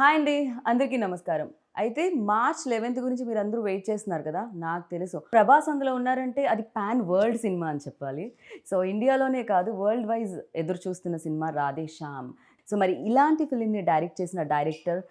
Hi అండి, అందరికీ నమస్కారం. అయితే మార్చ్ 11th గురించి మీరందరూ వెయిట్ చేస్తున్నారు కదా! నాకు తెలుసు. ప్రభాస్ అందులో ఉన్నారంటే అది పాన్ వరల్డ్ సినిమా అని చెప్పాలి. సో, ఇండియాలోనే కాదు వరల్డ్ వైజ్ ఎదురు చూస్తున్న సినిమా 'రాధేశ్యామ్'. సో, మరి ఇలాంటి ఫిల్మ్‌ని డైరెక్ట్ చేసిన డైరెక్టర్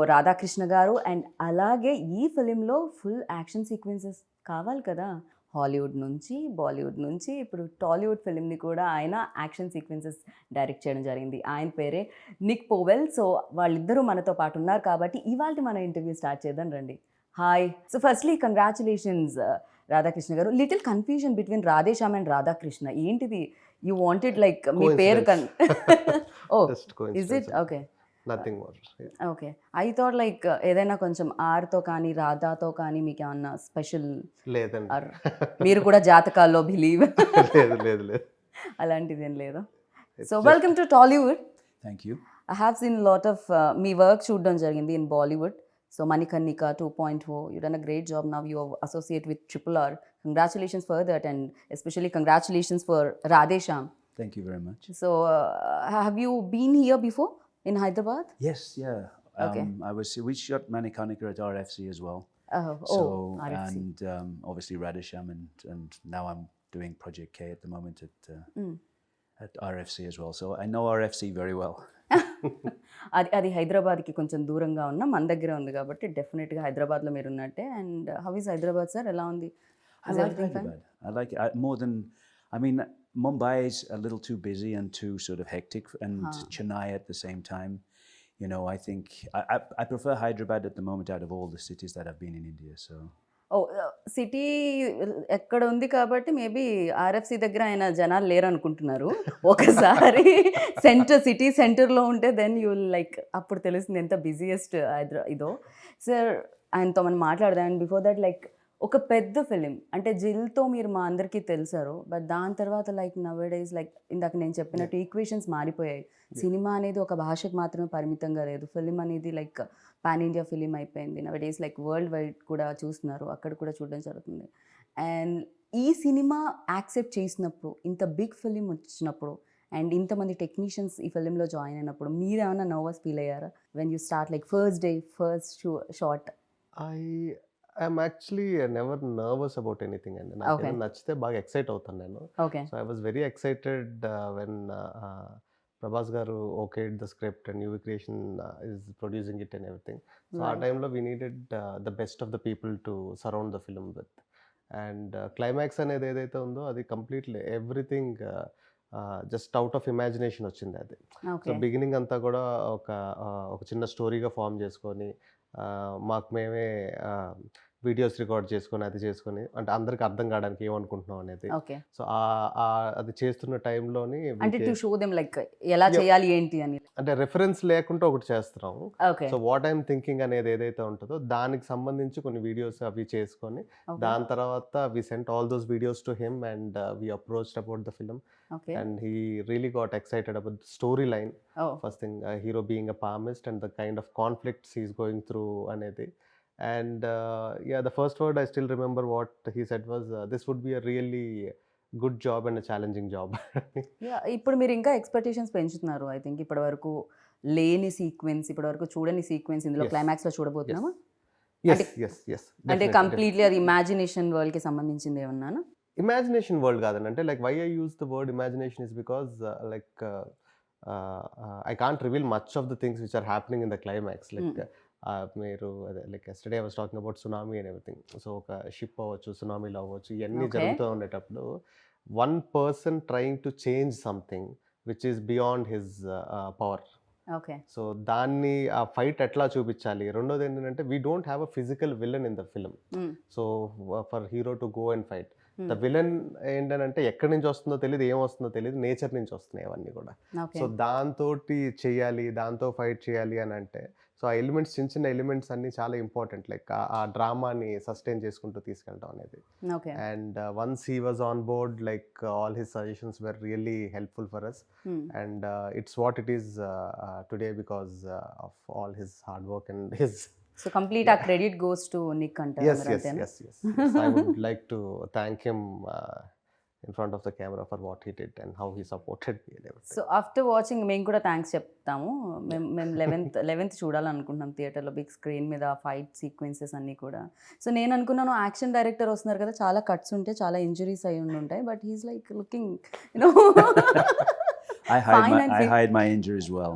రాధాకృష్ణ గారు. అండ్ అలాగే ఈ ఫిల్మ్‌లో ఫుల్ యాక్షన్ సీక్వెన్సెస్ కావాలి కదా! హాలీవుడ్ నుంచి, బాలీవుడ్ నుంచి ఇప్పుడు టాలీవుడ్ ఫిల్మ్‌ని కూడా ఆయన యాక్షన్ సీక్వెన్సెస్ డైరెక్ట్ చేయడం జరిగింది. ఆయన పేరే నిక్ పోవెల్. సో, వాళ్ళిద్దరూ మనతో పాటు ఉన్నారు కాబట్టి ఇవాల్టి మన ఇంటర్వ్యూ స్టార్ట్ చేద్దాం రండి. Hi. So, firstly congratulations Radhakrishna గారు. Little confusion between Radheshyam and Radhakrishna. ఏంటిది? యూ వాంటెడ్ లైక్ మీ పేరు oh! Just is it? coincidence. Okay. Nothing more. Yeah. Okay. I thought like ఏదైనా కొంచెం ఆర్‌తో కానీ, రాధాతో కానీ మీకేమన్నా స్పెషల్ లేదండి. ఆర్ మీరు కూడా జాతకాల్లో బిలీవ్ లేదు లేదు లేదు. అలాంటిదేం లేదా? It's so, just- welcome to Tollywood. Thank you. I have seen a lot of మీ వర్క్ చూడడం జరిగింది in Bollywood. So, 'Manikarnika 2.0' you done a great job. Now you associate with RRR. Congratulations for that and especially congratulations for Radhe Shyam. Thank you very much. So, have you been here before in Hyderabad? Yes, yeah. Okay. We shot Manikarnika at RFC as well. Oh, RFC. And obviously Radhakrishna and now I'm doing Project K at the moment at RFC as well. So I know RFC very well. అది అది హైదరాబాద్కి కొంచెం దూరంగా ఉన్న మన దగ్గర ఉంది కాబట్టి డెఫినెట్గా హైదరాబాద్లో మీరు ఉన్నట్టే. And how is Hyderabad sir? ఎలా ఉంది? I Is like everything fine? Hyderabad. I like it more than, I mean, Mumbai is a little too busy and too sort of hectic, and Chennai at the same time. You know, I think I prefer Hyderabad at the moment out of all the cities that I've been in India. So ఓ city ఎక్కడ ఉంది కాబట్టి maybe RFC దగ్గర ఆయన జనాలు లేరు అనుకుంటున్నారు. ఒకసారి సిటీ సెంటర్లో ఉంటే దెన్ యూ లైక్ అప్పుడు తెలుస్తుంది ఎంత బిజియెస్ట్ ఇదో. సార్, ఆయనతో మనం మాట్లాడదాం. అండ్ బిఫోర్ దట్ లైక్ ఒక పెద్ద ఫిలిం అంటే జిల్తో మీరు మా అందరికీ తెలుసారు. బట్ దాని తర్వాత లైక్ నవేడేస్ లైక్ ఇందాక నేను చెప్పినట్టు ఈక్వేషన్స్ మారిపోయాయి. సినిమా అనేది ఒక భాషకు మాత్రమే పరిమితంగా లేదు. ఫిలిం అనేది లైక్ పాన్ ఇండియా ఫిలిం అయిపోయింది. నవేడేస్ లైక్ వరల్డ్ వైడ్ కూడా చూస్తున్నారు, అక్కడ కూడా చూడడం జరుగుతుంది. అండ్ ఈ సినిమా యాక్సెప్ట్ చేసినప్పుడు, ఇంత బిగ్ ఫిలిం వచ్చినప్పుడు అండ్ ఇంతమంది టెక్నీషియన్స్ ఈ ఫిలింలో జాయిన్ అయినప్పుడు మీరు ఏమైనా నర్వస్ ఫీల్ అయ్యారా when you start like first day first shot? I'm actually never nervous about anything అండి. నాకు Okay. ఏదైనా నచ్చితే బాగా ఎక్సైట్ అవుతాను నేను. Okay. So I was very excited when Prabhas గారు okay the script and UV creation is producing it and everything. So uh Right. టైంలో we needed the best of the people to surround the film with. And climax అనేది ఏదైతే ఉందో అది completely everything just out of imagination వచ్చింది అది. So okay. Beginning అంతా కూడా ఒక ఒక చిన్న స్టోరీగా ఫామ్ చేసుకొని మాకు మేమే వీడియోస్ రికార్డ్ చేసుకొని అది చేసుకొని అంటే అందరికి అర్థం కావడానికి ఏమనుకుంటున్నాం అనేది. ఓకే. సో అది చేస్తున్న టైంలోని అంటే టు షో దెమ్ లైక్ ఎలా చేయాలి ఏంటి అని. అంటే రెఫరెన్స్ లేకుండా ఒకటి చేస్తున్నాము. Okay. So what I'm thinking అనేది ఏదైతే ఉంటుందో దానికి సంబంధించి కొన్ని వీడియోస్ అవి చేసుకొని ఓకే. దాని తర్వాత we sent all those videos to him and we approached about the film okay. And he really got excited about the story line. Oh first thing hero being a palmist and the kind of conflicts he's going through అనేది. And yeah, the first word I still remember what he said was, this would be a really good job and a challenging job. Yeah, ఇప్పుడు మీరు ఇంకా expectations పెంచుతున్నారు. I think ఇప్పటి వరకు లేని sequence, ఇప్పటి వరకు చూడని సీక్వెన్స్ ఇందులో Yes. క్లైమాక్స్లో చూడబోతున్నామా? Yes, అంటే- yes, yes. అంటే Definitely, కంప్లీట్లీ అది ఇమాజినేషన్ వరల్డ్కి సంబంధించింది ఏమన్నాను? imagination world కాదండి. అంటే like why I use the word imagination is because I can't reveal much of the things which are happening in the climax. Like మీరు అదే like yesterday I was talking about tsunami and everything. So ఒక ship అవ్వచ్చు, సునామీలో అవ్వచ్చు, ఇవన్నీ Okay. జరుగుతూ ఉండేటప్పుడు one person trying to change something which is beyond his power. Okay. So దాన్ని ఆ ఫైట్ ఎట్లా చూపించాలి. రెండోది ఏంటంటే we don't have a physical villain in the film. So for hero to go and fight the villain ఏంటంటే ఎక్కడి నుంచి వస్తుందో తెలియదు, ఏం వస్తుందో తెలియదు, నేచర్ నుంచి వస్తున్నాయి అవన్నీ కూడా. ఓకే. సో దాంతో చెయ్యాలి, దాంతో ఫైట్ చేయాలి అని అంటే సో ఆ ఎలిమెంట్స్ చిన్న చిన్న ఎలిమెంట్స్ అన్నీ చాలా ఇంపార్టెంట్. లైక్ ఆ డ్రామాని సస్టైన్ చేసుకుంటూ తీసుకెళ్ళడం అనేది. Okay. And once he was on board like all his suggestions were really helpful for us. And it's what it is today because of all his hard work and his. So complete ఆ credit goes to Nick అంటారు. Yes, yes, yes, yes, yes. I would like to thank him in front of the camera for what he did and how he supported me and everything. So after watching మేము కూడా thanks చెప్తాము. మేము 11th చూడాలనుకుంటున్నాం థియేటర్లో big screen మీద fight sequences అన్నీ కూడా. So నేను అనుకున్నాను యాక్షన్ డైరెక్టర్ వస్తున్నారు కదా, చాలా కట్స్ ఉంటాయి, చాలా ఇంజరీస్ అయి ఉంటాయి, but he's like looking you know I hide my injuries well.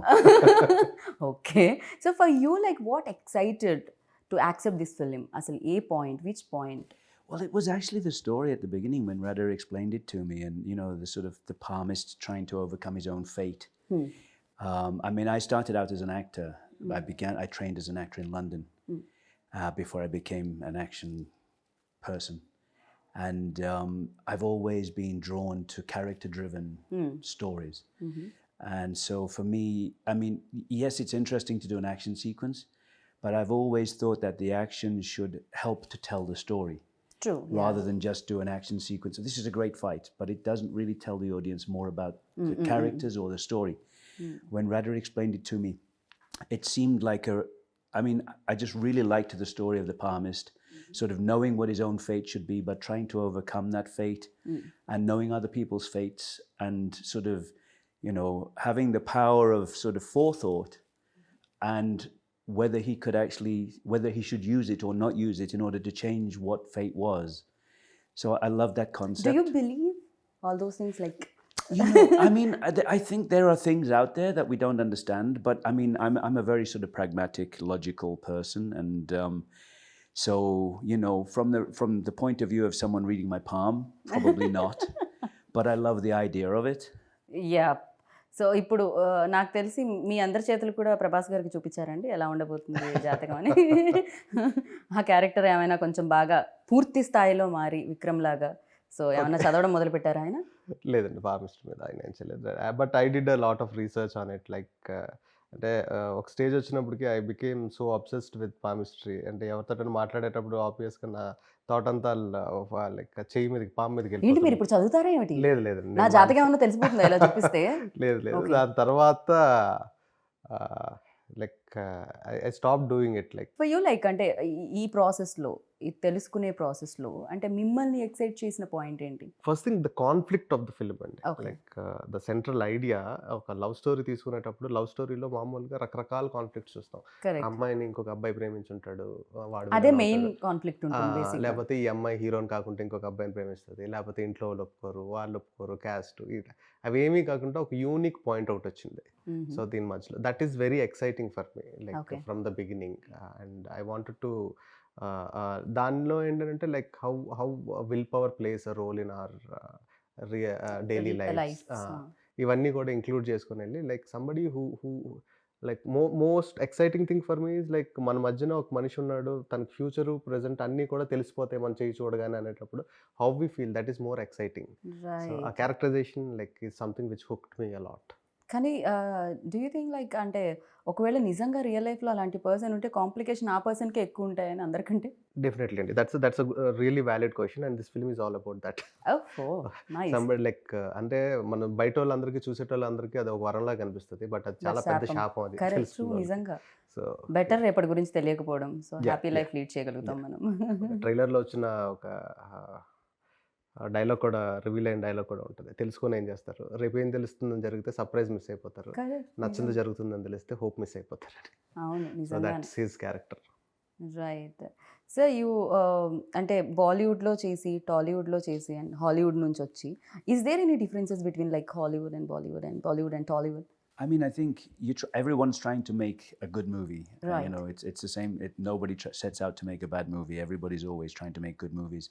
Okay. So for you like what excited to accept this film? అసలు ఏ point, which point? Well, it was actually the story at the beginning when Radha explained it to me, and you know, the sort of the palmist trying to overcome his own fate. I mean, I started out as an actor. I trained as an actor in London before I became an action person, and I've always been drawn to character-driven stories. And so for me, I mean, yes, it's interesting to do an action sequence, but I've always thought that the action should help to tell the story. True. Rather than just do an action sequence. This is a great fight, but it doesn't really tell the audience more about the characters or the story. When Radha explained it to me, it seemed like I just really liked the story of the palmist, sort of knowing what his own fate should be, but trying to overcome that fate and knowing other people's fates and sort of, you know, having the power of sort of forethought and whether he should use it or not use it in order to change what fate was. So I love that concept. Do you believe all those things? Like, you know, I mean, I think there are things out there that we don't understand, but I mean, I'm a very sort of pragmatic, logical person, and so you know, from the point of view of someone reading my palm, probably not, but I love the idea of it. Yeah. So ఇప్పుడు నాకు తెలిసి మీ అందరి చేతులు కూడా ప్రభాస్ గారికి చూపించారండి ఎలా ఉండబోతుంది జాతకం అని. ఆ క్యారెక్టర్ ఏమైనా కొంచెం బాగా పూర్తి స్థాయిలో మారి విక్రమ్ లాగా, సో ఏమైనా చదవడం మొదలు పెట్టారా ఆయన? లేదండి, ఫార్మిస్ట్ మీద ఆయన ఏం చేయలేదు. But I did a lot of research on it. Like అంటే ఒక స్టేజ్ వచ్చినప్పటికి I became so obsessed with palmistry. అంటే ఎవరితో మాట్లాడేటప్పుడు ఆబ్వియస్గా నా థాట్ అంతా లైక్ చెయ్యి మీదకి పాము మీదకి ఏంటి మీరు వెళ్ళిపోతుంది. ఇప్పుడు చదువుతారా ఏమిటి? లేదు లేదండి, నా జాతకం ఏమన్నా తెలిసిపోతుందా ఇలా చూపిస్తే? లేదు లేదు. Okay. దాని తర్వాత like I stop doing it. Like for you like అంటే ఈ ప్రాసెస్లో, ఈ తెలుసుకునే ప్రాసెస్లో అంటే మిమ్మల్ని ఎక్సైట్ చేసిన పాయింట్ ఏంటి? First thing the conflict of the film అండి. Okay. Like the central idea, ఒక లవ్ స్టోరీ తీసుకునేటప్పుడు లవ్ స్టోరీలో మామూలుగా రకరకాల కాన్ఫ్లిక్ట్స్ చూస్తాం. కరెక్ట్. అమ్మాయిని ఇంకొక అబ్బాయి ప్రేమించుంటాడు, వాడు అదే villain మెయిన్ అవుతాడు. కాన్ఫ్లిక్ట్ ఉంటుంది బేసిక్గా. లేకపోతే ఈ అమ్మాయి హీరోని కాకుండా ఇంకొక అబ్బాయిని ప్రేమిస్తుంది, లేకపోతే ఇంట్లో వాళ్ళు ఒప్పుకోరు, వాళ్ళు ఒప్పుకోరు, క్యాస్ట్, అవేమీ కాకుండా ఒక యూనిక్ పాయింట్ అవుట్ వచ్చింది. సో దీని మధ్యలో that is very exciting for me, like Okay. From the beginning. And I wanted to దానిలో ఏంటంటే like how will power plays a role in our daily life. ఇవన్నీ కూడా ఇంక్లూడ్ చేసుకుని వెళ్ళి like somebody who like most exciting thing for me is like మన మధ్యన ఒక మనిషి ఉన్నాడు, తన ఫ్యూచరు ప్రెజెంట్ అన్నీ కూడా తెలిసిపోతాయి మన చేయి చూడగానే అనేటప్పుడు how we feel, that is more exciting. So uh characterisation like is something which hooked me a lot. కానీ డూ యూ థింక్ లైక్ అంటే ఒకవేళ నిజంగా రియల్ లైఫ్లో అలాంటి పర్సన్ ఉంటే కాంప్లికేషన్ ఆ పర్సన్కే ఎక్కువ ఉంటాయని అందరికంటే? డెఫినెట్లీ అండి, that's really valid question and this film is all about that. ఓహో నైస్. సంబడి లైక్ అంటే మనం బయట వాళ్ళందరికీ చూసేటోళ్ళందరికీ అది ఒక వరంలా కనిపిస్తుంది, బట్ అది చాలా పెద్ద శాపం. అది కరెక్ట్, తెలుసుకున్న వాళ్ళకి. నిజంగా సో బెటర్ రేపటి గురించి తెలియకపోవడం. So Yeah, happy yeah. Life lead చేయగలుగుతాం మనం. ట్రైలర్లో వచ్చిన ఒక డైలాగ్ కూడా, రివీల్ అయిన డైలాగ్ కూడా ఉంటుంది. తెలుసుకొని ఏం చేస్తారు, రేపు ఏం తెలుస్తుందని జరిగితే సర్ప్రైజ్ మిస్ అయిపోతారు, Correct, నచ్చింది జరుగుతుందని తెలిస్తే హోప్ మిస్ అయిపోతారు. అవును సో నిజంగా. That's his character. Right. So you అంటే బాలీవుడ్లో చేసి, టాలీవుడ్లో చేసి అండ్ హాలీవుడ్ నుంచి వచ్చి, is there any differences between like Hollywood and Bollywood and Bollywood and Tollywood? I mean, I think everyone's trying to make a good movie. Right. You know, it's the same. Nobody sets out to make a bad movie. Everybody's always trying to make good movies.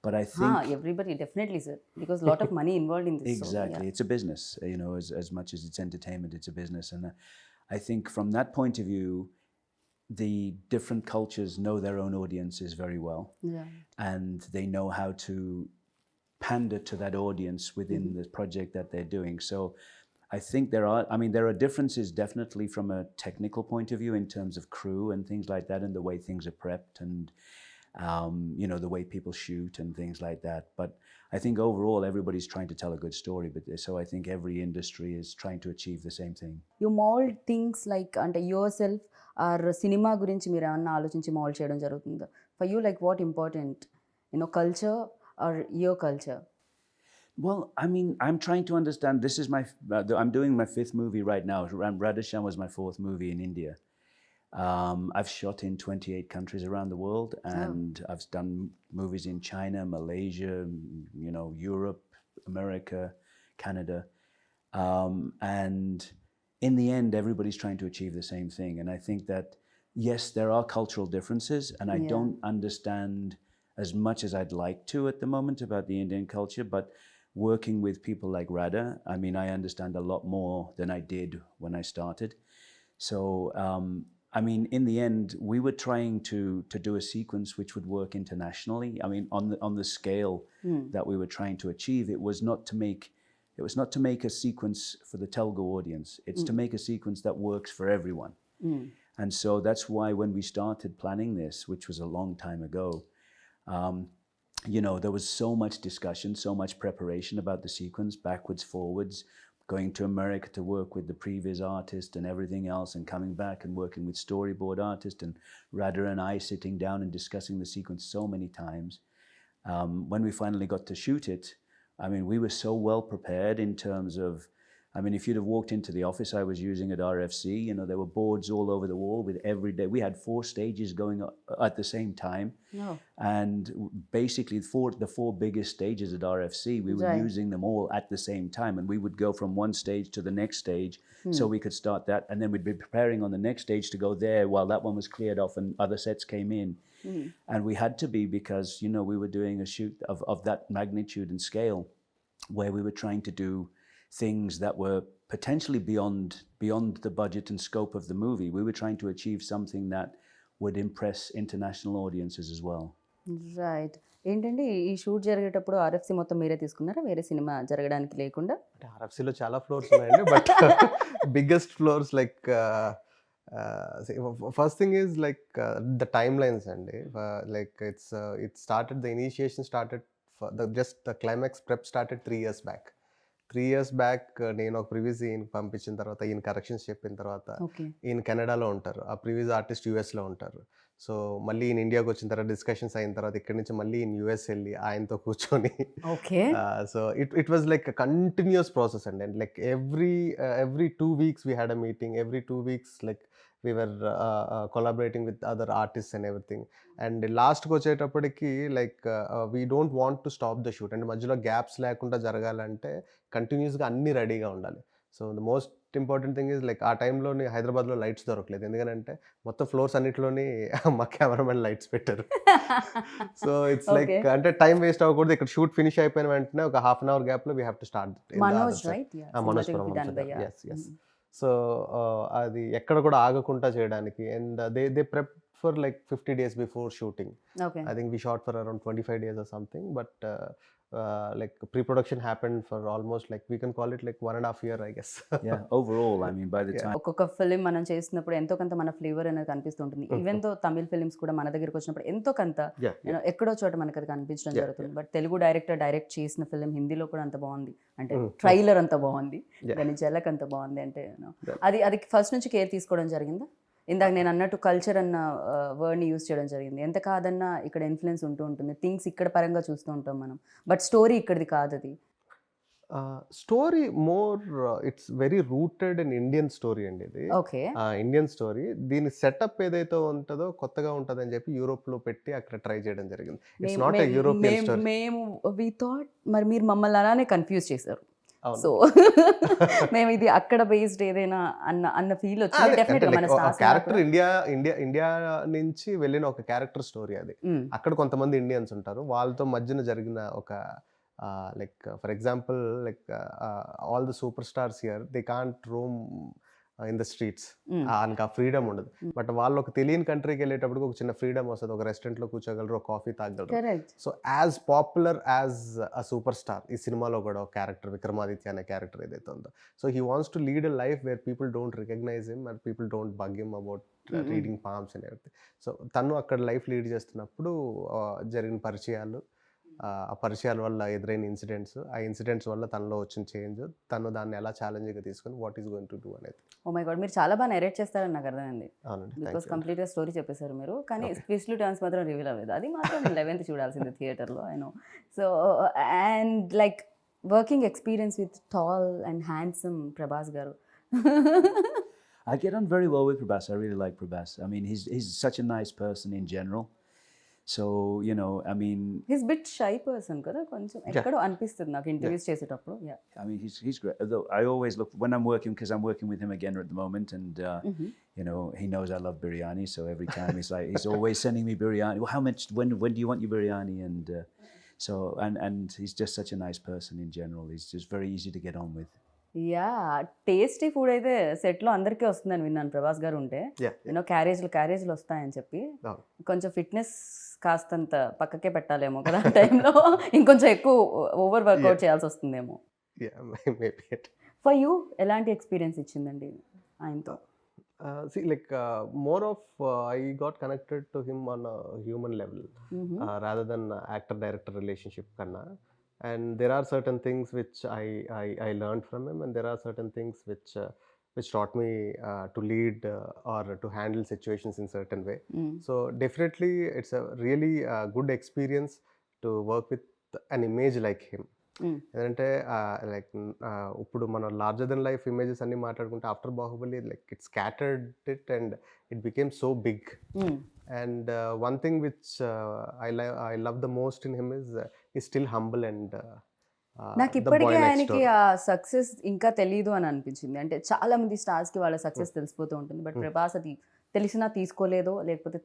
But I think Everybody definitely, sir, because lot of money involved in this. exactly, So, it's a business. You know, as much as it's entertainment, it's a business. And I think from that point of view, the different cultures know their own audiences very well, yeah. and they know how to pander to that audience within the project that they're doing. So I think there are differences definitely from a technical point of view in terms of crew and things like that, and the way things are prepped, and you know, the way people shoot and things like that. But I think overall everybody's trying to tell a good story, but so I think every industry is trying to achieve the same thing. You mold things like అంటే your self are cinema గురించి మీరు ఏమన్నా ఆలోచించి mould చేయడం జరుగుతుందా? For you like what important, you know culture or your culture? Well, I mean, I'm trying to understand. This is I'm doing my 5th movie right now. Radhakrishna was my 4th movie in India. I've shot in 28 countries around the world, and I've done movies in China, Malaysia, Europe, America, Canada. And in the end, everybody's trying to achieve the same thing. And I think that, yes, there are cultural differences, and I don't understand as much as I'd like to at the moment about the Indian culture, but working with people like Radha, I mean, I understand a lot more than I did when I started. So, I mean, in the end, we were trying to do a sequence which would work internationally. I mean, on the scale that we were trying to achieve, it was not to make a sequence for the Telugu audience. It's to make a sequence that works for everyone. And so that's why when we started planning this, which was a long time ago, there was so much discussion, so much preparation about the sequence, backwards, forwards, going to America to work with the previous artist and everything else, and coming back and working with storyboard artist, and Radha and I sitting down and discussing the sequence so many times. When we finally got to shoot it, I mean, we were so well prepared in terms of, I mean, if you'd have walked into the office I was using at RFC, there were boards all over the wall with every day. We had 4 stages going at the same time. No. And basically the 4 biggest stages at RFC, we were using them all at the same time. And we would go from one stage to the next stage so we could start that. And then we'd be preparing on the next stage to go there while that one was cleared off and other sets came in. And we had to be, because, we were doing a shoot of that magnitude and scale, where we were trying to do things that were potentially beyond the budget and scope of the movie. We were trying to achieve something that would impress international audiences as well. Right. ఏంటంటే ఈ shoot జరిగేటప్పుడు RFC మొత్తం మీరే తీసుకున్నారా, వేరే cinema జరగడానికి లేకుండా? అంటే ఆర్ఎఫ్సిలో చాలా ఫ్లోర్స్ ఉన్నాయండి, but biggest floors like first thing is like the time lines అండి. Like the initiation started for the climax prep started 3 years back. 3 years back నేను ఒక ప్రీవియస్ ఈయన పంపించిన తర్వాత, ఈయన కరెక్షన్స్ చెప్పిన తర్వాత, ఈయన కెనడాలో ఉంటారు, ఆ ప్రీవియస్ ఆర్టిస్ట్ యూఎస్లో ఉంటారు. సో మళ్ళీ ఈయన ఇండియాకి వచ్చిన తర్వాత డిస్కషన్స్ అయిన తర్వాత ఇక్కడి నుంచి మళ్ళీ ఈయన యూఎస్ వెళ్ళి ఆయనతో కూర్చొని, so it was like continuous process అండి. And like every 2 weeks we had a meeting, every 2 weeks like we were collaborating with other artists and everything. And లాస్ట్కి వచ్చేటప్పటికి like we don't want to stop the shoot. అంటే మధ్యలో gaps లేకుండా జరగాలంటే కంటిన్యూస్గా అన్నీ రెడీగా ఉండాలి. So the most important thing is like ఆ టైంలోని హైదరాబాద్లో లైట్స్ దొరకలేదు, ఎందుకంటే మొత్తం ఫ్లోర్స్ అన్నింటిలోని మా కెమెరామెన్ లైట్స్ పెట్టారు. సో ఇట్స్ లైక్ అంటే టైం వేస్ట్ అవ్వకూడదు. ఇక్కడ షూట్ ఫినిష్ అయిపోయిన వెంటనే ఒక ½ hour గ్యాప్లో we have to start. Manoj yes. So అది ఎక్కడ కూడా ఆగకుండా చేయడానికి. And they prep for like 50 days before shooting. I think we shot for around 25 days or something, but like pre-production happened for almost like we can call it like 1.5 years, I guess. Yeah, overall, I mean, by the time ఒక్కొక్క film మనం చేసినప్పుడు ఎంతో కొంత మన flavour అనేది కనిపిస్తుంటుంది. Even తో Tamil films కూడా మన దగ్గరికి వచ్చినప్పుడు ఎంతో కొంత ఎక్కడో చోట మనకు అది కనిపించడం జరుగుతుంది. బట్ తెలుగు డైరెక్టర్ డైరెక్ట్ చేసిన ఫిలిం హిందీలో కూడా అంత బాగుంది, అంటే ట్రైలర్ అంత బాగుంది, దాని జలక్ అంత బాగుంది, అంటే అది ఫస్ట్ నుంచి కేర్ తీసుకోవడం జరిగిందా? ఇందాక నేను అన్నట్టు కల్చర్ అన్న వర్డ్ని యూజ్ చేయడం జరిగింది. ఎంత కాదన్నా ఇక్కడ ఇన్ఫ్లుయెన్స్ ఉంటూ ఉంటుంది, థింగ్స్ ఇక్కడ పరంగా చూస్తూ ఉంటాం మనం, బట్ స్టోరీ ఇక్కడిది కాదు. అది story more it's very rooted in Indian story అండి. ఇది ఇండియన్ స్టోరీ. దీని సెటప్ ఏదైతే ఉంటుందో కొత్తగా ఉంటుంది అని చెప్పి యూరోప్లో పెట్టి అక్కడ ట్రై చేయడం జరిగింది. It's not a European story. మేము వి థాట్ మరి మీరు మమ్మల్ని అలానే కన్ఫ్యూజ్ చేశారు. సో మేము ఇది అక్కడ బేస్డ్ ఏదైనా అన్న ఫీల్ వచ్చింది. క్యారెక్టర్ ఇండియా నుంచి వెళ్ళిన ఒక క్యారెక్టర్ స్టోరీ అది. అక్కడ కొంతమంది ఇండియన్స్ ఉంటారు, వాళ్ళతో మధ్యన జరిగిన ఒక like for example like all the super stars here they can't Rome in the streets, ఆయనకి ఆ ఫ్రీడమ్ ఉండదు. బట్ వాళ్ళు ఒక తెలియని కంట్రీకి వెళ్ళేటప్పుడు ఒక చిన్న ఫ్రీడమ్ వస్తుంది, ఒక రెస్టారెంట్లో కూర్చోగలరు, ఒక కాఫీ తాగలరు. So as popular as a super star ఈ సినిమాలో కూడా ఒక క్యారెక్టర్ విక్రమాదిత్య అనే క్యారెక్టర్ ఏదైతే ఉందో, so he wants to lead a life where people don't recognize him and people don't bug him about reading palms and everything. So తను అక్కడ life lead చేస్తున్నప్పుడు జరిగిన పరిచయాలు, ఆ పరిచయాల వల్ల ఎదురైన ఇన్సిడెంట్స్, ఆ ఇన్సిడెంట్స్ వల్ల తనలో వచ్చిన చేంజ్, తను దాన్ని ఎలా ఛాలెంజ్గా తీసుకొని what is going to do అనేది. ఓ మై గాడ్, మీరు చాలా బాగా నెరేట్ చేస్తారని నాకు అర్థమైంది. బికాస్ కంప్లీట్గా స్టోరీ చెప్పేశారు మీరు, కానీ ట్విస్ట్లు టర్న్స్ మాత్రం రివీల్ అవ్వలేదు. అది మాత్రం 11th చూడాల్సింది థియేటర్లో, I know. So and like working experience with tall and handsome Prabhas గారు. I get on very well with Prabhas. I really like Prabhas. I mean, he's such a nice person in general. So, you know, I mean, his bit shy person కదా, కొంచెం ఎక్కడో అనిపిస్తుంది నాకు interviews చేసేటప్పుడు. I mean, he's great. Although I always look when I'm working, because I'm working with him again at the moment, and you know, he knows I love biryani. So every time he's always sending me biryani. Well, how much? When do you want your biryani? And so and he's just such a nice person in general. He's just very easy to get on with. Yeah, tasty food అయితే సెట్లో అందరికీ వస్తుందని విన్నాను ప్రభాస్ గారు ఉంటే. You know క్యారేజ్లు వస్తాయని చెప్పి. కొంచెం ఫిట్నెస్ కాస్తంత పక్కకే పెట్టాలేమో కదా టైంలో, ఇంకొంచెం ఎక్కువ ఓవర్ వర్కౌట్ చేయాల్సి వస్తుందేమో. ఫర్ యూ ఎలాంటి ఎక్స్పీరియన్స్ ఇచ్చిందండి ఆయనతో? See, like more of I got connected to him on a human level rather than actor-director relationship kanna. And there are certain things which I learned from him, and there are certain things which taught me to lead or to handle situations in certain way. So definitely it's a really good experience to work with an image like him. ఎందుకంటే like ఇప్పుడు మనం larger than life images అన్ని మాట్లాడుకుంటే after Baahubali like it scattered it and it became so big. And one thing which I love the most in him is still humble and నాకు ఇప్పటికీ ఆయనకి ఆ success ఇంకా తెలియదు అని అనిపించింది. అంటే చాలా మంది స్టార్స్కి వాళ్ళ సక్సెస్ తెలిసిపోతూ ఉంటుంది, బట్ ప్రభాస్ అది తెలిసినా తీసుకోలేదో, లేకపోతే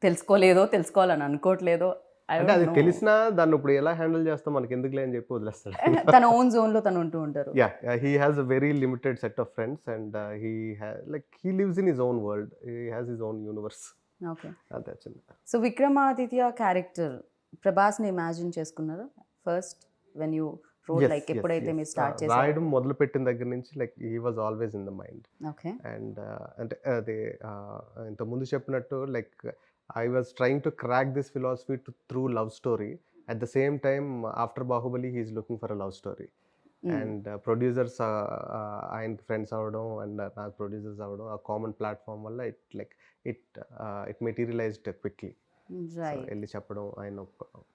తెలుసుకోవాలని అనుకోవట్లేదో. అంటే అది తెలిసినా దాన్ని ఇప్పుడు ఎలా హ్యాండిల్ చేస్తాం మనకి ఎందుకులే అని చెప్పి వదిలేస్తాడు. తన ఓన్ జోన్ లో తను ఉంటూ ఉంటారు. He has a very limited set of friends and he lives in his own world. He has his own universe. Okay, so Vikramaditya character ప్రభాస్ని ఇమాజిన్ చేసుకున్నారు first when you wrote, like ఎప్పుడైతే మీరు start చేశారు? రాయడం మొదలు పెట్టిన దగ్గర నుంచి like he was always in the mind. Okay, and అంటే అది ఇంత ముందు చెప్పినట్టు like I was trying to crack this philosophy through love story. At the same time, after Bahubali, he is looking for a love story. And producers, ఆయన friends అవ్వడం and నాకు producers అవ్వడం, ఆ కామన్ ప్లాట్ఫామ్ వల్ల it materialised quickly. వెళ్ళి చెప్పడం ఆయన ఒప్పుకోవడం.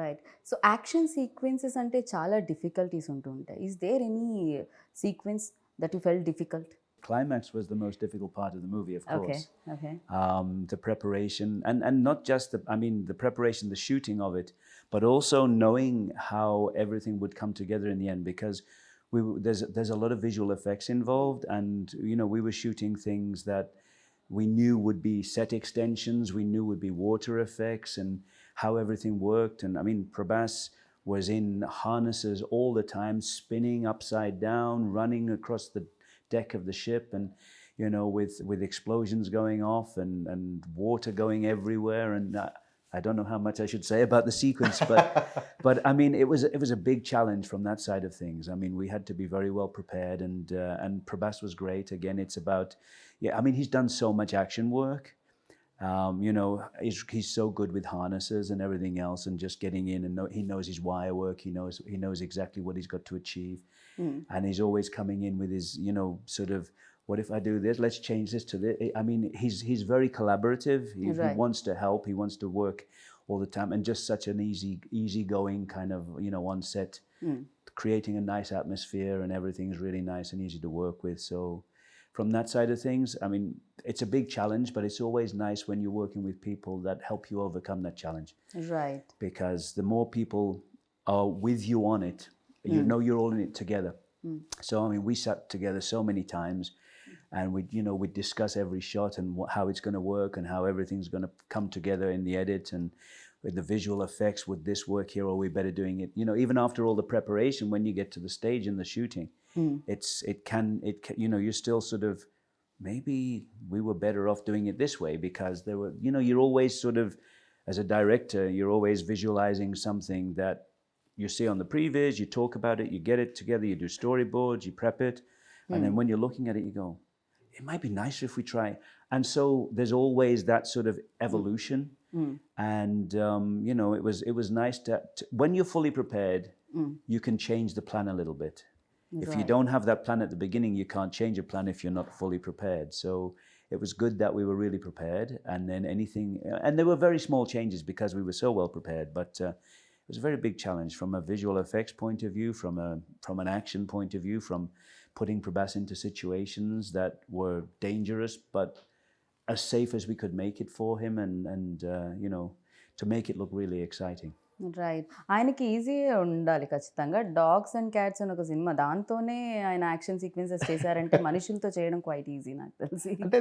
రైట్. సో యాక్షన్ సీక్వెన్సెస్ అంటే చాలా డిఫికల్టీస్ ఉంటూ ఉంటాయి. Is there any sequence that you felt difficult? Climax was the most difficult part of the movie, of course. Okay. The preparation and not just the preparation, the shooting of it, but also knowing how everything would come together in the end, because there's a lot of visual effects involved, and you know, we were shooting things that we knew would be set extensions, we knew would be water effects, and how everything worked. And I mean, Prabhas was in harnesses all the time, spinning upside down, running across the deck of the ship, and you know, with explosions going off and water going everywhere. And I don't know how much I should say about the sequence, but I mean, it was a big challenge from that side of things. I mean, we had to be very well prepared, and Prabhas was great. Again, it's about, I mean, he's done so much action work. You know, he's so good with harnesses and everything else, and just getting in, and he knows his wire work. He knows exactly what he's got to achieve, and he's always coming in with his, you know, sort of, what if I do this? Let's change this to this. I mean, he's very collaborative. He wants to help. He wants to work all the time, and just such an easygoing kind of, you know, on set, creating a nice atmosphere, and everything's really nice and easy to work with. So from that side of things, I mean, it's a big challenge, but it's always nice when you're working with people that help you overcome that challenge. Right. Because the more people are with you on it, you know, you're all in it together. So, I mean, we sat together so many times, and we discuss every shot and how it's going to work and how everything's going to come together in the edit, and with the visual effects, would this work here, or are we better doing it? You know, even after all the preparation, when you get to the stage in the shooting, it can, you know, you're still sort of, maybe we were better off doing it this way, because there were, you know, you're always sort of, as a director, you're always visualizing something that you see on the previs, you talk about it, you get it together, you do storyboards, you prep it, and then when you're looking at it, you go, it might be nicer if we try. And so there's always that sort of evolution. And you know, it was nice to when you're fully prepared, you can change the plan a little bit. If you don't have that plan at the beginning, you can't change a plan if you're not fully prepared. So it was good that we were really prepared, and then anything, and there were very small changes because we were so well prepared, but was a very big challenge from a visual effects point of view, from an action point of view, from putting Prabhas into situations that were dangerous but as safe as we could make it for him, and you know, to make it look really exciting. Right. ఆయనకి easy ఉండాలి ఖచ్చితంగా. 'Dogs and cats' అని ఒక cinema. దాంతోనే ఆయన action sequences చేశారంటే మనుషులతో చేయడం క్వైట్ ఈజీ నాకు తెలిసి. అంటే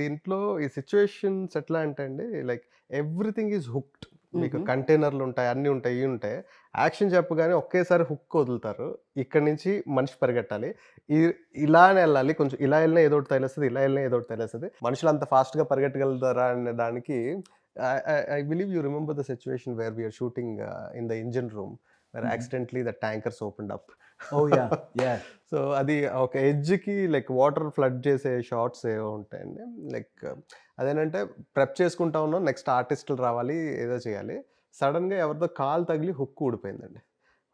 దీంట్లో ఈ సిచ్యువేషన్స్ ఎట్లా అంటే అండి, లైక్ ఎవ్రీథింగ్ ఈజ్ హుక్డ్. మీకు కంటైనర్లు ఉంటాయి, అన్నీ ఉంటాయి, ఇవి ఉంటాయి. యాక్షన్ చెప్పగానే ఒకేసారి హుక్ వదులుతారు. ఇక్కడి నుంచి మనిషి పరిగెట్టాలి, ఇలానే వెళ్ళాలి, కొంచెం ఇలా వెళ్ళినా ఏదో ఒకటి తగిలేస్తుంది, ఇలా వెళ్ళినా ఏదో ఒకటి తగిలేస్తుంది. మనుషులు అంత ఫాస్ట్గా పరిగెట్టగలుగుతారా అనే దానికి I believe you remember the situation where we are shooting in the engine room, where accidentally the tankers opened up. Oh yeah, yeah. So అది ఒక ఎడ్జ్కి లైక్ వాటర్ ఫ్లడ్ చేసే షార్ట్స్ ఏవో ఉంటాయండి. లైక్ అదేంటంటే ప్రెప్ చేసుకుంటా ఉన్నాం, నెక్స్ట్ ఆర్టిస్టులు రావాలి, ఏదో చేయాలి. సడన్గా ఎవరిదో కాలు తగిలి హుక్ ఊడిపోయిందండి.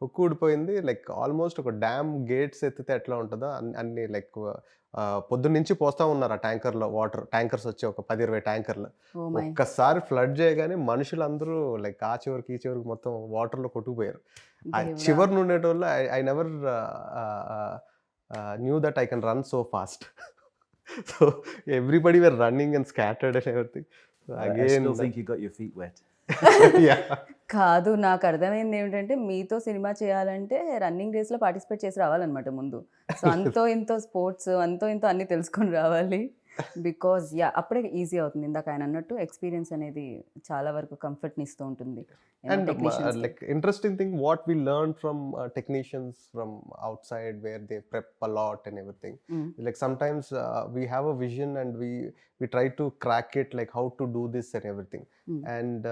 హుక్ ఊడిపోయింది. లైక్ ఆల్మోస్ట్ ఒక డ్యామ్ గేట్స్ ఎత్తితే ఎట్లా ఉంటుందో అన్ని లైక్ పొద్దున్న నుంచి పోస్తూ ఉన్నారు ఆ ట్యాంకర్లో వాటర్. ట్యాంకర్స్ వచ్చి ఒక 10-20 ట్యాంకర్లు. ఒక్కసారి ఫ్లడ్ చేయగానే మనుషులందరూ లైక్ ఆ చివరికి ఈ చివరికి మొత్తం వాటర్లో కొట్టుకుపోయారు. ఆ చివరి ఉండేటోళ్ళు I never knew that I can run so fast. So everybody were running and scattered and everything. I still think you got your feet wet. కాదు, నాకు అర్థమైంది ఏమిటంటే మీతో సినిమా చేయాలంటే రన్నింగ్ రేస్లో పార్టిసిపేట్ చేసి రావాలన్నమాట ముందు. సో అంతో ఇంతో స్పోర్ట్స్, అంతో ఇంతో అన్నీ తెలుసుకొని రావాలి. బికాజ్ అప్పుడే ఈజీ అవుతుంది. ఇందాక ఆయన అన్నట్టు ఎక్స్పీరియన్స్ అనేది చాలా వరకు కంఫర్ట్ని ఇస్తూ ఉంటుంది. And like interesting thing, what we learned from technicians from outside, where they prep a lot and everything. Like sometimes we have a vision and we try to crack it, like how to do this and everything. And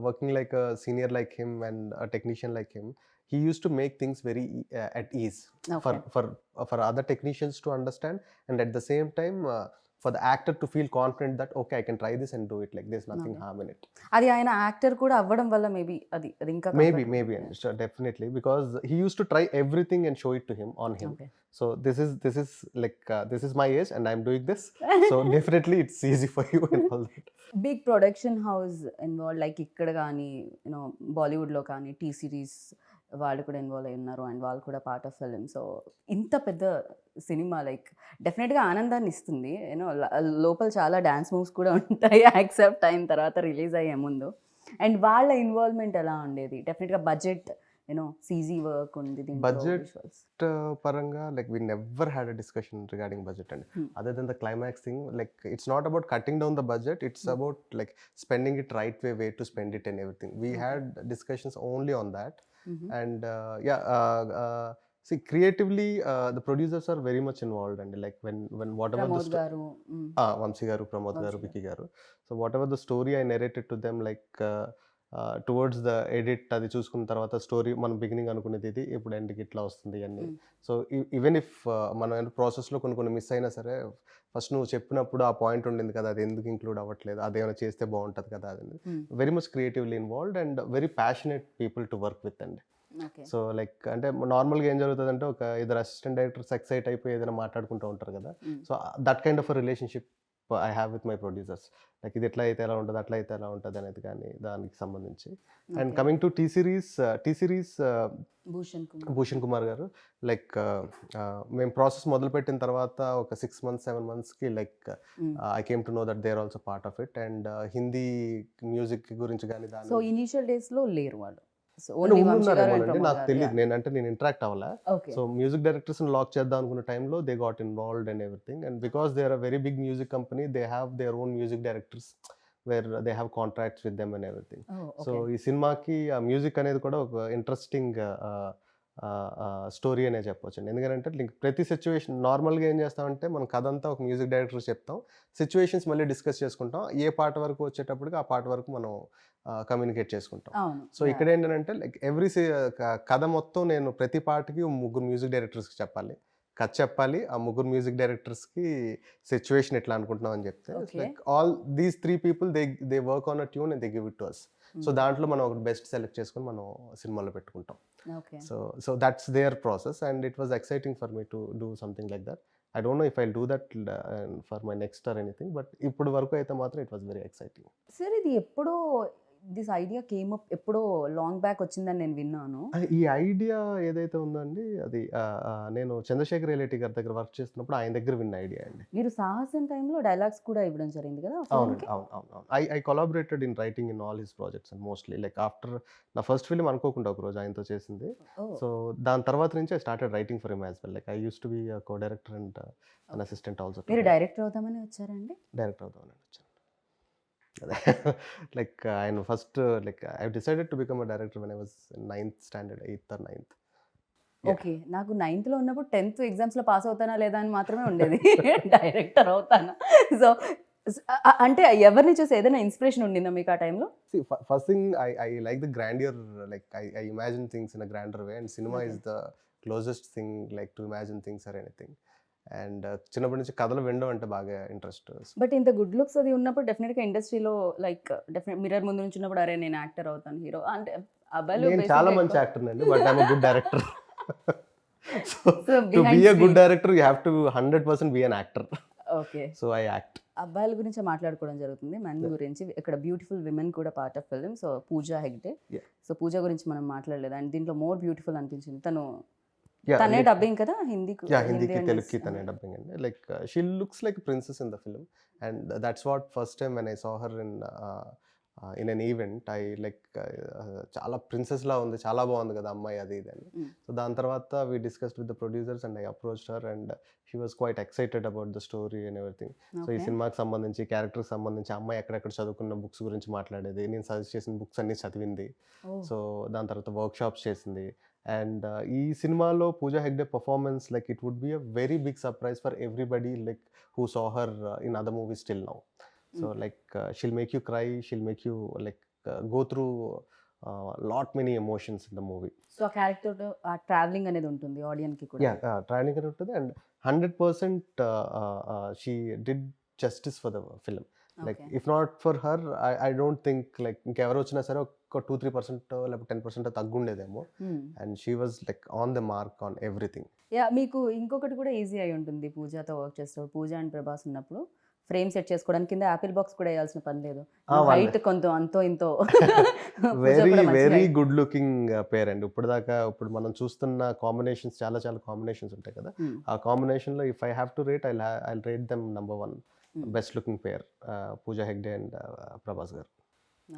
working like a senior like him and a technician like him, he used to make things very at ease. Okay. For other technicians to understand, and at the same time for the actor to feel confident that okay, I can try this and do it, like there's nothing harm in it. అది ఆయన actor కూడా అవ్వడం వల్ల maybe అది ఇంకా maybe sure, definitely, because he used to try everything and show it to him on him. Okay. So this is like this is my age and I'm doing this, so definitely it's easy for you and all that. Big production house involve, like ఇక్కడ కానీ you know బాలీవుడ్లో కానీ T series వాళ్ళు కూడా involve అయి ఉన్నారు, and వాళ్ళు కూడా పార్ట్ ఆఫ్ ఫిల్మ్. సో ఇంత పెద్ద సినిమా లైక్ డెఫినెట్గా ఆనందాన్ని ఇస్తుంది. యూనో లోపల చాలా డ్యాన్స్ మూవ్స్ కూడా ఉంటాయి యాక్సెప్ట్ అయిన తర్వాత, రిలీజ్ అయ్యే ముందు. అండ్ వాళ్ళ ఇన్వాల్వ్మెంట్ ఎలా ఉండేది? డెఫినెట్గా బడ్జెట్, యూనో సీజీ వర్క్ ఉంది budget paranga, like we never had a discussion regarding budget, and other than the climax thing, like it's not about cutting down the budget, it's about like spending it right way to spend it and everything. We had discussions only on that. And see, creatively the producers are very much involved, and like when whatever Pramod గారు, Vamsi garu, Pramod garu, Vicky garu, so whatever the story I narrated to them, like towards the edit అది చూసుకున్న తర్వాత story మనం beginning అనుకునేది ఇది ఇప్పుడు ఎండ్కి ఇట్లా వస్తుంది అన్నీ. సో ఈవెన్ ఇఫ్ మనం ప్రాసెస్లో కొన్ని మిస్ అయినా సరే, ఫస్ట్ నువ్వు చెప్పినప్పుడు ఆ పాయింట్ ఉండింది కదా, అది ఎందుకు ఇంక్లూడ్ అవ్వట్లేదు, అదేమైనా చేస్తే బాగుంటుంది కదా, అది very much creatively involved and very passionate people to work with అండి. సో లైక్ అంటే నార్మల్గా ఏం జరుగుతుంది అంటే, ఒక ఇద్దరు అసిస్టెంట్ డైరెక్టర్స్ ఎక్సైట్ అయిపోయి ఏదైనా మాట్లాడుకుంటూ ఉంటారు కదా. So that kind of a relationship I have with my producers. Like ఇది ఎట్లా అయితే ఎలా ఉంటుంది, అట్లా అయితే ఎలా ఉంటుంది అనేది కానీ దానికి సంబంధించి. And coming to T Series Bhushan Kumar garu, like మేము ప్రాసెస్ మొదలుపెట్టిన తర్వాత ఒక 6 months 7 monthsకి like I came to know that they are also part of it. And Hindi music గురించి కానీ దాని సో ఇనిషియల్ డేస్లో లేరు వాళ్ళు, నాకు తెలియదు, నేను ఇంటరాక్ట్ అవ్వాలా. సో మ్యూజిక్ డైరెక్టర్స్ లాక్ చేద్దాం అనుకున్న టైంలో they got involved and everything. And because they are a very big music company, they have their own music directors where they have contracts with them and everything. So ఈ సినిమాకి ఆ music అనేది కూడా ఒక interesting story అనే చెప్పొచ్చు అండి. ఎందుకంటే ప్రతి సిచ్యువేషన్ నార్మల్గా ఏం చేస్తామంటే, మనం కథ అంతా ఒక మ్యూజిక్ డైరెక్టర్ చెప్తాం, సిచ్యువేషన్స్ మళ్ళీ డిస్కస్ చేసుకుంటాం, ఏ పాట వరకు వచ్చేటప్పటికి ఆ పాట వరకు మనం కమ్యూనికేట్ చేసుకుంటాం. సో ఇక్కడ ఏంటంటే లైక్ కథ మొత్తం నేను ప్రతి పాటకి 3 మ్యూజిక్ డైరెక్టర్స్కి చెప్పాలి, కథ చెప్పాలి, ఆ 3 మ్యూజిక్ డైరెక్టర్స్కి సిచ్యువేషన్ ఎట్లా అనుకుంటున్నాం అని చెప్తే, like all these 3 people they work on a tune and they give it to us. So దాంట్లో మనం ఒక బెస్ట్ సెలెక్ట్ చేసుకొని మనం సినిమాలో పెట్టుకుంటాం. So that's their process and it was exciting for me to do something like that. I don't know if I'll do that for my next or anything, but ఇప్పుడు వరకు అయితే మాత్రం it was very exciting. Sir ఇది ఎప్పుడో this idea came up ఎప్పుడో long back వచ్చిందని నేను విన్నాను. ఈ ఐడియా ఏదైతే ఉందండి అది నేను చంద్రశేఖర్ రిలేటి గారి దగ్గర వర్క్ చేస్తున్నప్పుడు ఆయన దగ్గర విన్న ఐడియా అండి. మీరు సాహసం టైంలో డైలాగ్స్ కూడా ఇవ్వడం జరిగింది కదా ఆ అవునండి. ఫిల్మ్‌కి? అవును. I collaborated in writing in all his projects and mostly like after నా ఫస్ట్ ఫిల్మ్ అనుకోకుండా ఒకరోజు ఆయనతో చేసింది. ఓహ్! సో దాని తర్వాత నుంచి I started writing for him as well. Like I used to be a co director and an assistant also to మీరు him. Director అవుదామని వచ్చారండి? డైరెక్టర్ అవుదామని వచ్చాను. అదే లైక్ ఆయన first like I decided to become a director when I was in 9th standard 8th or 9th. Okay. నాకు 9థ్‌లో ఉన్నప్పుడు 10థ్ ఎగ్జామ్స్‌లో పాస్ అవుతానా లేదా అని మాత్రమే ఉండేది. డైరెక్టర్ అవుతానా? సో, అంటే ఎవరిని చూసి ఏదైనా ఇన్‌స్పిరేషన్ ఉండిందా మీకు ఆ టైంలో? See, first thing I like the grandeur, like I imagine things in a grander way, and cinema Okay. is the closest thing like to imagine things or anything. And చిన్నప్పటి నుంచి కథలు వినడం అంటే బాగా ఇంట్రెస్ట్. బట్ ఇంత good looks అది ఉన్నప్పుడు డెఫినెట్‌గా ఇండస్ట్రీలో లైక్ మిర్రర్ ముందు నుంచున్నప్పుడు అరే నేను యాక్టర్ అవుతాను, హీరో అంటే అబ్బాయిలు నేను చాలా మంచి యాక్టర్ అండి, but I'm good director. So so to be behind a good director you have to 100% be an actor. Okay. So I act. అబ్బాయిల గురించి మాట్లాడుకోవడం జరుగుతుంది. మెన్ గురించి ఇక్కడ బ్యూటిఫుల్ విమెన్ కూడా part of film. So Pooja Hegde. Yeah. So Pooja గురించి మనం మాట్లాడలేదు అండ్ దీంట్లో మోర్ బ్యూటిఫుల్ అనిపించింది. Yeah, తనే like- డబ్బింగ్ కదా హిందీకి? Yeah, హిందీకి and తెలుగుకి తనే డబ్బింగ్ అండి. Like she looks like princess in the film and that's what first time when I saw her in an event I like చాలా ప్రిన్సెస్ లా ఉంది, చాలా బాగుంది కదా అమ్మాయి అది ఇది అని. సో దాని తర్వాత we discussed with the producers and I approached her and she was quite excited about the story and everything. So ఈ సినిమాకి సంబంధించి క్యారెక్టర్కి సంబంధించి అమ్మాయి ఎక్కడెక్కడ చదువుకున్న బుక్స్ గురించి మాట్లాడేది, నేను సజెస్ట్ చేసిన బుక్స్ అన్ని చదివింది. సో దాని తర్వాత వర్క్ షాప్స్ చేసింది. అండ్ ఈ సినిమాలో Pooja Hegde performance like it would be a very big surprise for everybody like who saw her in other movies still now. So like she'll make you cry, she'll make you like go through lot many emotions in the movie. So uh character uh travelling అనేది ఉంటుంది ఆడియన్స్కి కూడా. Training అని ఉంటుంది and 100% she did justice for the film. Like if not for her I don't think like ఇంకెవరు వచ్చినా సరే ఒక 2-3% లేకపోతే 10% తగ్గుండేదేమో. And she was like on the mark on everything. Yeah, మీకు ఇంకొకటి కూడా ఈజీ అయి ఉంటుంది పూజాతో వర్క్ చేస్తారు. పూజ అండ్ ప్రభాస్ ఉన్నప్పుడు ఫ్రేమ్ సెట్ చేసుకోవడానికి కింద యాపిల్ బాక్స్ కూడా వేయాల్సిన పని లేదు. హైట్ కొంత అంతో ఇంతో వెరీ గుడ్ లుకింగ్ పేర్ అండి. ఇప్పుడు మనం చూస్తున్న కాంబినేషన్స్ చాలా కాంబినేషన్స్ ఉంటాయి కదా, ఆ కాంబినేషన్ లో if I have to rate I rate them number 1 best looking pair, Pooja Hegde and Prabhas గారు.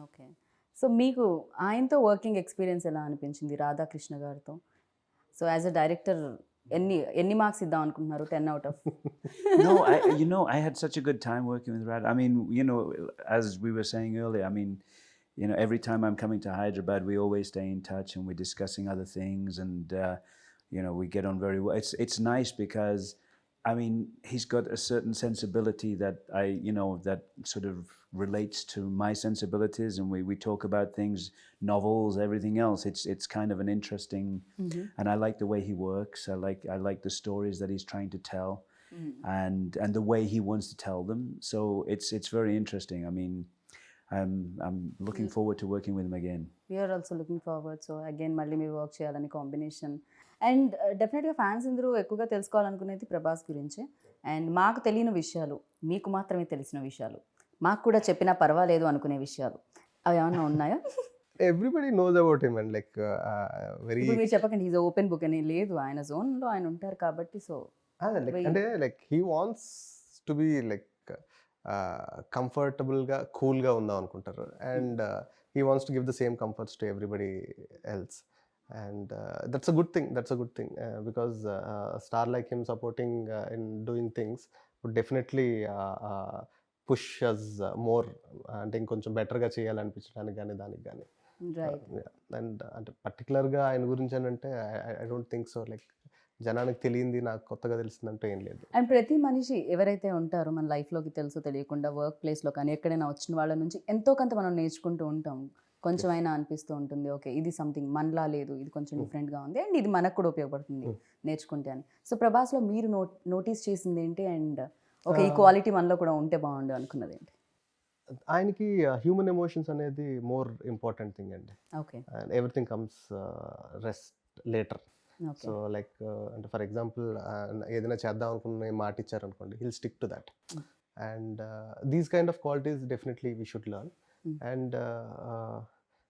ఓకే. సో మీకు ఆయనతో వర్కింగ్ ఎక్స్పీరియన్స్ ఎలా అనిపించింది రాధాకృష్ణ గారితో? సో యాజ్ అ డైరెక్టర్ ఎన్ని మార్క్స్ ఇద్దాం అనుకుంటున్నారు 10 out of? No, I had such a good time working with Rad. I mean, as we were saying earlier, I mean, every time I'm coming to Hyderabad, we always stay in touch and we're discussing other things, and we get on very well. It's nice because, I mean, he's got a certain sensibility that that sort of relates to my sensibilities, and we talk about things, novels, everything else. It's kind of an interesting, and I like the way he works. I like the stories that he's trying to tell, and the way he wants to tell them. So it's very interesting. I mean, I'm looking forward to working with him again. We are also looking forward. So again, మళ్ళీ మీరు work చేయాలని combination. And డెఫినెట్గా fans అందరూ ఎక్కువగా తెలుసుకోవాలనుకునేది ప్రభాస్ గురించే. And మాకు తెలియని విషయాలు, మీకు మాత్రమే తెలిసిన విషయాలు, మాకు కూడా చెప్పినా పర్వాలేదు అనుకునే విషయాలు అవి ఏమన్నా ఉన్నాయా? Everybody knows about him and like very. ఇప్పుడు మీరు చెప్పకండి ఈజ్ ఓపెన్ బుక్ అని. లేదు, ఆయన జోన్లో ఆయన ఉంటారు కాబట్టి. సో అంటే like he wants to be like కంఫర్టబుల్గా కూల్గా ఉందాం అనుకుంటారు and he wants to give the same comforts to everybody else. And that's a good thing. Because a star like him supporting in doing things would definitely push us more అంటే ఇంకొంచెం బెటర్గా చేయాలనిపించడానికి కానీ దానికి కానీ. అండ్ అంటే పర్టికులర్గా ఆయన గురించి అని అంటే I don't think so. Like జనానికి తెలియంది నాకు కొత్తగా తెలిసిందంటే ఏం లేదు. అండ్ ప్రతి మనిషి ఎవరైతే ఉంటారో మన లైఫ్లోకి తెలుసో తెలియకుండా వర్క్ ప్లేస్లో కానీ ఎక్కడైనా వచ్చిన వాళ్ళ నుంచి ఎంతో కొంత మనం నేర్చుకుంటూ ఉంటాం. కొంచెం అయినా అనిపిస్తూ ఉంటుంది, ఓకే ఇది సంథింగ్ మనలా లేదు, ఇది కొంచెం డిఫరెంట్గా ఉంది అండ్ ఇది మనకు కూడా ఉపయోగపడుతుంది నేర్చుకుంటే అని. సో ప్రభాస్లో మీరు నోటీస్ చేసింది ఏంటి? అండ్ ఓకే ఈ క్వాలిటీ మనలో కూడా ఉంటే బాగుండు అనుకున్నది ఏంటి? ఆయనకి హ్యూమన్ ఎమోషన్స్ అనేది మోర్ ఇంపార్టెంట్ థింగ్ అండి. Okay. Everything comes rest later. So like అంటే ఫర్ ఎగ్జాంపుల్ ఏదైనా చేద్దాం అనుకున్న మాట ఇచ్చారనుకోండి, hill stick to that. And these kind of qualities definitely we should learn. And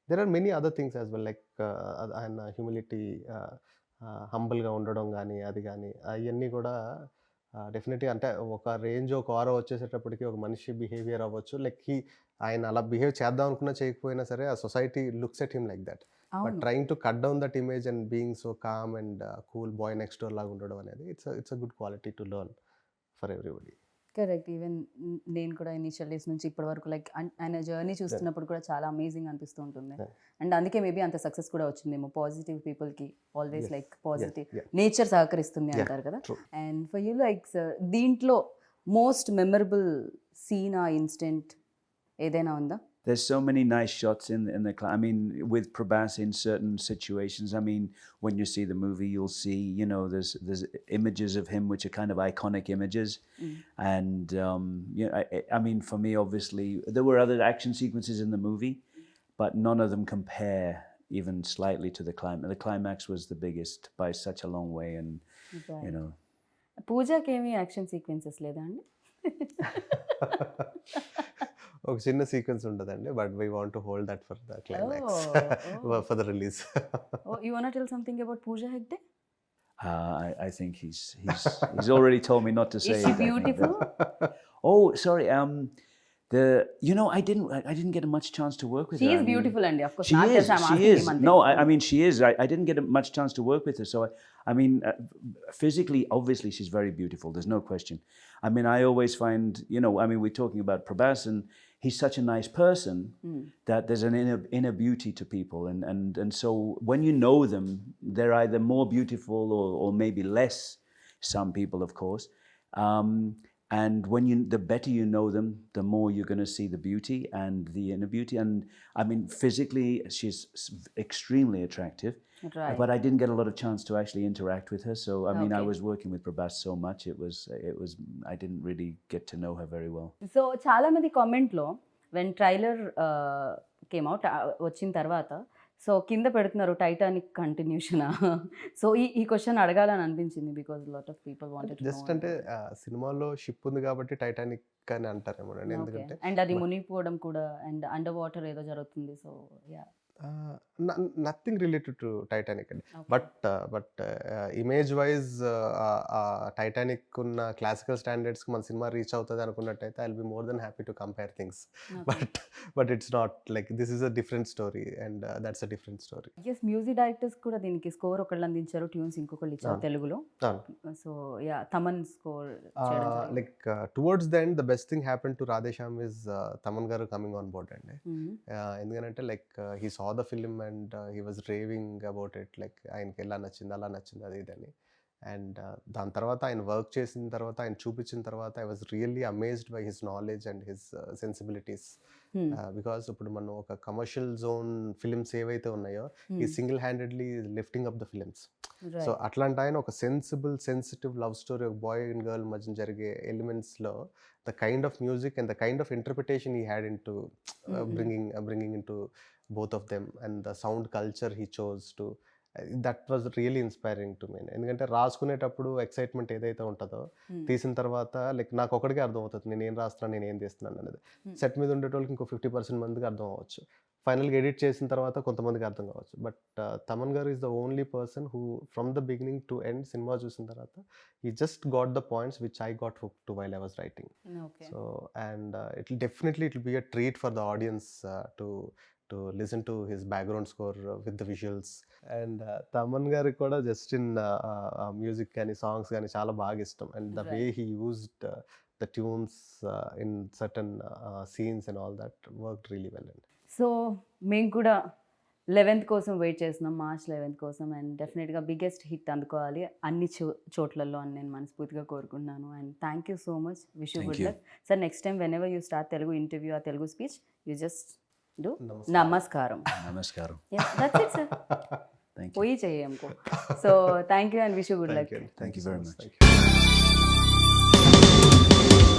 there are many other things as well, like ఆయన humility, హంబుల్గా ఉండడం కానీ అది కానీ అవన్నీ కూడా డెఫినెట్గా అంటే ఒక రేంజ్ ఒక ఆరో వచ్చేసేటప్పటికి ఒక మనిషి బిహేవియర్ అవ్వచ్చు, లైక్ ఆయన అలా బిహేవ్ చేద్దాం అనుకున్నా చేయకపోయినా సరే ఆ society looks at him like that. But trying to cut down that image and being so calm and cool bye next door లాగా ఉండడం అనేది it's a good quality to learn for everybody. Correct. Even నేను కూడా initial days నుంచి ఇప్పటి వరకు like ఆయన journey చూస్తున్నప్పుడు కూడా చాలా అమేజింగ్ అనిపిస్తూ ఉంటుంది. అండ్ అందుకే మేబీ అంత సక్సెస్ కూడా వచ్చిందేమో. పాజిటివ్ పీపుల్కి ఆల్వేస్ లైక్ పాజిటివ్ నేచర్ సహకరిస్తుంది అంటారు కదా. And for you like sir, దీంట్లో మోస్ట్ మెమరబుల్ సీన్ ఆ ఇన్సిడెంట్ ఏదైనా ఉందా? There's so many nice shots in the I mean, with Prabhas in certain situations. I mean, when you see the movie, you'll see, you know, there's images of him which are kind of iconic images. And you know, I mean, for me, obviously, there were other action sequences in the movie, but none of them compare even slightly to the climax. The climax was the biggest by such a long way, and you know. పూజకి ఏమి action sequences లేదా అండి? ఒక చిన్న sequence ఉంటుందండి, but we want to hold that for the climax, for the release. You wanna tell something about Pooja Hegde? I think he's already told me not to say. Is she it. beautiful? Oh, sorry. You know, I didn't get much chance to work with her. She is I mean, beautiful, and of course, she not is. just I'm She asking is. him. No, I mean she is. I didn't get much chance to work with her. So I mean, physically, obviously, she's very beautiful. There's no question. I mean, I always find, you know, I mean, we're talking about Prabhas, and he's such a nice person that there's an inner beauty to people, and so when you know them, they're either more beautiful or maybe less. Some people, of course. And when the better you know them, the more you're going to see the beauty and the inner beauty. And I mean, physically, she's extremely attractive. Right. But I didn't get a lot of chance to actually interact with her. So I mean, I Okay. was working with Prabhas so much. It was. I didn't really get to know her very well. So చాలా మంది కామెంట్లో when trailer came out వచ్చిన తర్వాత so కింద పెడుతున్నారు Titanic continuation. So ఈ question అడగాలని అనిపించింది because lot of people wanted just అంటే సినిమాలో షిప్ ఉంది కాబట్టి టైటానిక్ అని అంటారేమో అండి, ఎందుకంటే అండ్ అది మునిగిపోవడం కూడా అండ్ అండర్ వాటర్ ఏదో జరుగుతుంది. So yeah, nothing related to Titanic అండి. బట్ ఇమేజ్ వైజ్ టైటానిక్ ఉన్న క్లాసికల్ స్టాండర్డ్స్కి మన సినిమా రీచ్ అవుతుంది అనుకున్నట్టయితే I will be more than happy to compare things. But it's not like this is a different story and that's a different story. Yes, music directors కూడా దీనికి score ఒకళ్ళు అందించారు, ట్యూన్స్ ఇంకొకళ్ళు ఇచ్చారు తెలుగులో. So yeah, Thaman score like towards the end the best thing happen to Radhe Shyam is Thaman గారు coming on board అండి. ఎందుకంటే like he saw the film and he was raving about it, like ఆయనకి ఎలా నచ్చింది అలా నచ్చింది అది ఇదని. అండ్ దాని తర్వాత ఆయన వర్క్ చేసిన తర్వాత ఆయన చూపించిన తర్వాత I was really amazed by his knowledge and his sensibilities. Because ఇప్పుడు మనం ఒక కమర్షియల్ జోన్ ఫిలిమ్స్ ఏవైతే ఉన్నాయో ఈ single handedly lifting up the films. So అట్లాంటి ఆయన ఒక సెన్సిటివ్ లవ్ స్టోరీ, ఒక బాయ్ అండ్ గర్ల్ మధ్య జరిగే ఎలిమెంట్స్లో the kind of music and the kind of interpretation he had into bringing into both of them, and the sound culture he chose to, that was really inspiring to me. ఎందుకంటే రాసుకునేటప్పుడు excitement ఏదైతే ఉంటుందో తీసిన తర్వాత like నాకు ఒకటికే అర్థం అవుతుంది నేను ఏం రాస్తున్నాను, నేను ఏం తీస్తున్నాను అనేది. సెట్ మీద ఉండేటోళ్ళకి ఇంకో 50% మందికి అర్థం అవ్వచ్చు, ఫైనల్గా ఎడిట్ చేసిన తర్వాత కొంతమందికి అర్థం కావచ్చు. బట్ తమన్ గారు is the only person who from the beginning to end cinema చూసిన తర్వాత he just got the points which I got hooked to while I was writing. Okay. So and it will be a treat for the audience to listen to his background score with the visuals. And Taman garu kuda just in music gaani songs gaani chaala baga ishtam, and the way he used the tunes in certain scenes and all that worked really well. So మేము కూడా 11th కోసం wait చేస్తున్నాం, March 11th కోసం. And డెఫినెట్గా biggest hit అందుకోవాలి అన్ని చోట్లలో అని నేను మనస్ఫూర్తిగా కోరుకుంటున్నాను. And thank you so much, wish you good luck sir. Next time whenever you start Telugu interview uh Telugu speech you just do నమస్కారం. Namaskaram. That's it sir. పోయి చెయ్యి हमको. So thank you and wish you good luck. Thank you very much. Thank you.